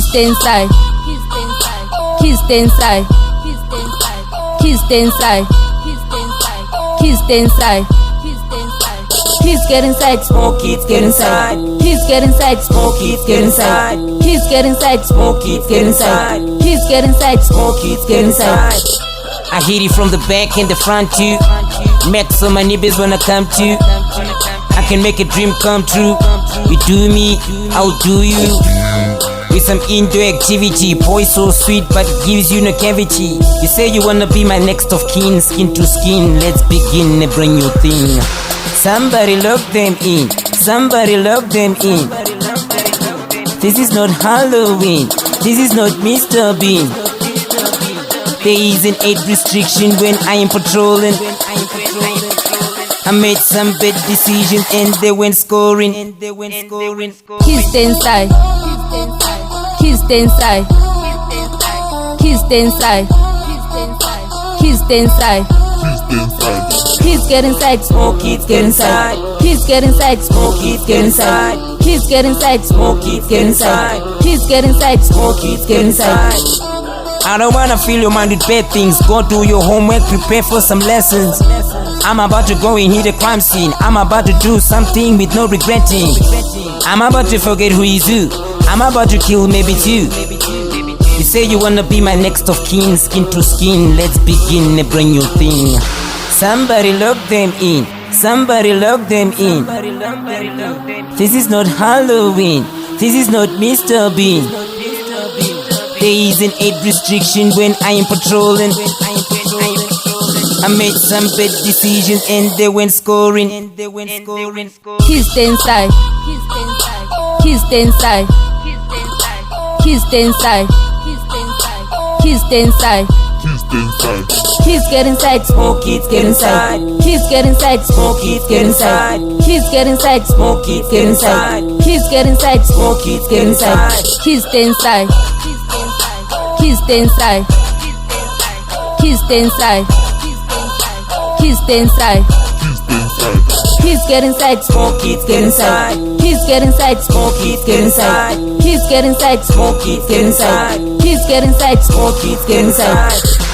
stay inside. Kids stay inside. Kids stay inside. Kids stay inside. Kids get inside, smoke, kids get inside. Kids get inside, smoke, kids get inside. Kids get inside, smoke, kids get inside. Kids get inside, smoke, kids get inside. I hit it from the back and the front too. Make so my neighbors wanna come too. I can make a dream come true. You do me, I'll do you. With some indoor activity, boy so sweet but it gives you no cavity. You say you wanna be my next of kin, skin to skin. Let's begin a brand new thing. Somebody lock them in, somebody lock them in. This is not Halloween, this is not Mr. Bean. There is an age restriction when I am patrolling. I made some bad decisions and they went scoring. Kids stay inside. Kids stay inside. Kids stay inside. Kids stay inside. Kids get inside, smoke, kids get inside. Kids get inside, smoke, kids get inside. Kids get inside, smoke, kids get inside. Kids get inside, smoke, kids get inside. I don't wanna fill your mind with bad things. Go do your homework, prepare for some lessons. I'm about to go and hit a crime scene. I'm about to do something with no regretting. I'm about to forget who is who. I'm about to kill maybe two. You say you wanna be my next of kin, skin to skin. Let's begin a brand new thing. Somebody lock them in, somebody lock them in. This is not Halloween, this is not Mr. Bean. There is an age restriction when I am patrolling. I made some bad decisions and they went scoring. Kids stay inside. Kids stay inside. Kids stay inside. Kids stay inside. Kids get inside, smoke, kids get inside. Kids get inside, smoke, kids get inside. Kids get inside, smoke, kids get inside. Kids get inside, smoke, kids get inside. Kids stay inside. Kids stay inside. Kids stay inside. Kids stay inside. Kids get inside, smoke, kids get inside. Kids get inside, smoke, kids get inside. Kids get inside, smoke, kids get inside. Kids get inside, smoke, kids get inside.